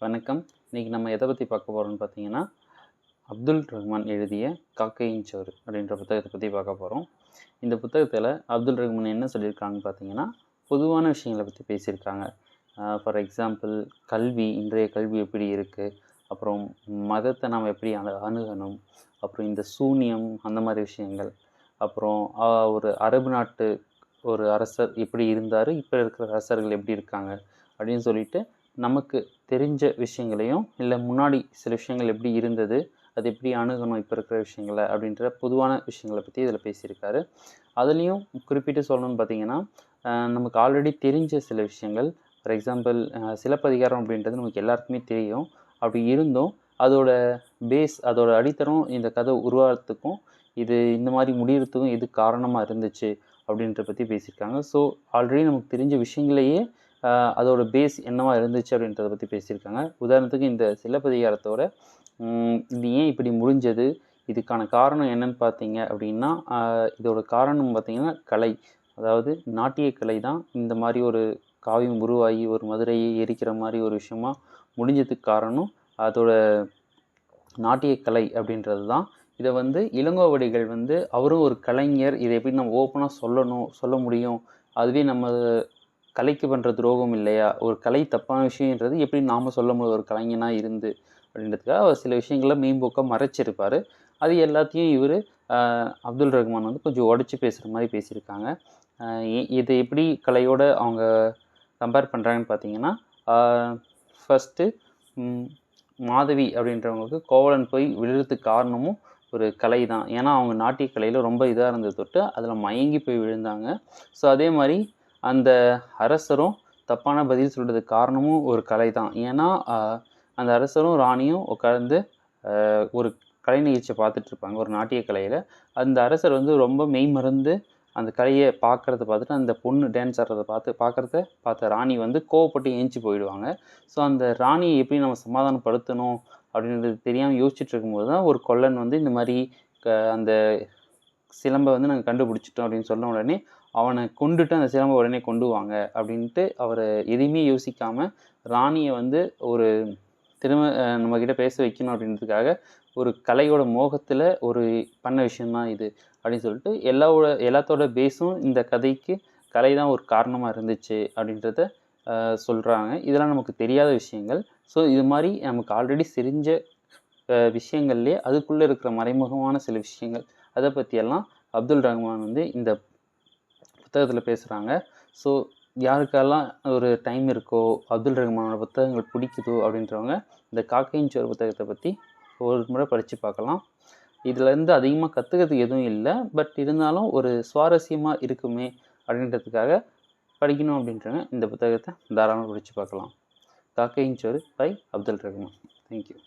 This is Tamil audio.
வணக்கம். இன்றைக்கி நம்ம எதை பற்றி பார்க்க போகிறோம்னு பார்த்தீங்கன்னா, அப்துல் ரஹ்மான் எழுதிய காக்கையின் சோறு அப்படின்ற புத்தகத்தை பற்றி பார்க்க போகிறோம். இந்த புத்தகத்தில் அப்துல் ரஹ்மான் என்ன சொல்லியிருக்காங்கன்னு பார்த்தீங்கன்னா, பொதுவான விஷயங்களை பற்றி பேசியிருக்காங்க. ஃபார் எக்ஸாம்பிள் கல்வி, இன்றைய கல்வி எப்படி இருக்குது, அப்புறம் மதத்தை நாம் எப்படி அணுகணும், அப்புறம் இந்த சூனியம் அந்த மாதிரி விஷயங்கள், அப்புறம் ஒரு அரபு நாட்டு ஒரு அரசர் எப்படி இருந்தார், இப்போ இருக்கிற அரசர்கள் எப்படி இருக்காங்க அப்படின்னு சொல்லிட்டு நமக்கு தெரிஞ்ச விஷயங்களையும், இல்லை முன்னாடி சில விஷயங்கள் எப்படி இருந்தது, அது எப்படி அணுகணும் இப்போ இருக்கிற விஷயங்களை அப்படின்ற பொதுவான விஷயங்களை பற்றி இதில் பேசியிருக்காரு. அதுலேயும் குறிப்பிட்டு சொல்லணும்னு பார்த்தீங்கன்னா, நமக்கு ஆல்ரெடி தெரிஞ்ச சில விஷயங்கள், ஃபார் எக்ஸாம்பிள் சிலப்பதிகாரம் அப்படின்றது நமக்கு எல்லாருக்குமே தெரியும். அப்படி இருந்தும் அதோட பேஸ், அதோட அடித்தரம் இந்த கதை உருவாகிறதுக்கும் இது இந்த மாதிரி முடிகிறதுக்கும் எது காரணமாக இருந்துச்சு அப்படின்ற பற்றி பேசியிருக்காங்க. ஸோ ஆல்ரெடி நமக்கு தெரிஞ்ச விஷயங்களையே அதோட பேஸ் என்னவா இருந்துச்சு அப்படின்றத பற்றி பேசியிருக்காங்க. உதாரணத்துக்கு இந்த சிலப்பதிகாரத்தோட இது ஏன் இப்படி முடிஞ்சது, இதுக்கான காரணம் என்னன்னு பார்த்தீங்க அப்படின்னா, இதோட காரணம் பார்த்தீங்கன்னா கலை, அதாவது நாட்டிய கலை தான் இந்த மாதிரி ஒரு காவியம் உருவாகி ஒரு மதுரையை எரிக்கிற மாதிரி ஒரு விஷயமா முடிஞ்சதுக்கு காரணம் அதோட நாட்டிய கலை அப்படின்றது தான். இதை இளங்கோவடிகள் அவரும் ஒரு கலைஞர், இதை எப்படி நம்ம ஓப்பனாக சொல்ல முடியும், அதுவே நம்ம கலைக்கு பண்ணுற துரோகம் இல்லையா, ஒரு கலை தப்பான விஷயன்றது எப்படி நாம் சொல்ல முடியும் ஒரு கலைஞனாக இருந்து அப்படின்றதுக்காக அவர் சில விஷயங்களை மேம்போக்காக மறைச்சிருப்பார். அது எல்லாத்தையும் இவர் அப்துல் ரஹ்மான் கொஞ்சம் உடச்சி பேசுகிற மாதிரி பேசியிருக்காங்க. இதை எப்படி கலையோடு அவங்க கம்பேர் பண்ணுறாங்கன்னு பார்த்தீங்கன்னா, ஃபஸ்ட்டு மாதவி அப்படின்றவங்களுக்கு கோவலன் போய் விழுறதுக்கு காரணமும் ஒரு கலை தான். ஏன்னா அவங்க நாட்டிய கலையில் ரொம்ப இதாக இருந்தது தொட்டு அதில் மயங்கி போய் விழுந்தாங்க. ஸோ அதே மாதிரி அந்த அரசரும் தப்பான பதில் சொல்கிறதுக்கு காரணமும் ஒரு கலை தான். ஏன்னா அந்த அரசரும் ராணியும் உட்கார்ந்து ஒரு கலை நிகழ்ச்சியை பார்த்துட்ருப்பாங்க ஒரு நாட்டிய கலையில். அந்த அரசர் ரொம்ப மெய்மறந்து அந்த கலையை பார்க்குறத பார்த்துட்டு அந்த பொண்ணு டான்ஸ் ஆடுறத பார்த்த ராணி கோவப்பட்டு ஏஞ்சி போயிடுவாங்க. ஸோ அந்த ராணியை எப்படி நம்ம சமாதானப்படுத்தணும் அப்படின்றது தெரியாமல் யோசிச்சுட்டு இருக்கும்போது தான் ஒரு கொல்லன் இந்த மாதிரி அந்த சிலம்பை நாங்கள் கண்டுபிடிச்சிட்டோம் அப்படின்னு சொன்ன உடனே அவனை கொண்டுட்டு அந்த சிலம்பை உடனே கொண்டு வாங்க அப்படின்ட்டு அவரை எதையுமே யோசிக்காமல் ராணியை ஒரு திரும்ப நம்மக்கிட்ட பேச வைக்கணும் அப்படின்றதுக்காக ஒரு கலையோட மோகத்தில் ஒரு பண்ண விஷயந்தான் இது அப்படின்னு சொல்லிட்டு எல்லாத்தோட பேஸும் இந்த கதைக்கு கலை தான் ஒரு காரணமாக இருந்துச்சு அப்படின்றத சொல்கிறாங்க. இதெல்லாம் நமக்கு தெரியாத விஷயங்கள். ஸோ இது மாதிரி நமக்கு ஆல்ரெடி தெரிஞ்ச விஷயங்கள்லேயே அதுக்குள்ளே இருக்கிற மறைமுகமான சில விஷயங்கள், அதை பற்றியெல்லாம் அப்துல் ரஹ்மான் இந்த புத்தகத்தில் பேசுகிறாங்க. ஸோ யாருக்கெல்லாம் ஒரு டைம் இருக்கோ, அப்துல் ரஹ்மானோட புத்தகங்கள் பிடிக்குதோ அப்படின்றவங்க இந்த காக்கையின் சோறு புத்தகத்தை பற்றி ஒரு முறை படித்து பார்க்கலாம். இதுலேருந்து அதிகமாக கற்றுக்கிறதுக்கு எதுவும் இல்லை, பட் இருந்தாலும் ஒரு சுவாரஸ்யமாக இருக்குமே அப்படின்றதுக்காக படிக்கணும் அப்படின்றவங்க இந்த புத்தகத்தை தாராளமாக படித்து பார்க்கலாம். காக்கையின் சோறு பை அப்துல் ரஹ்மான். தேங்க்யூ.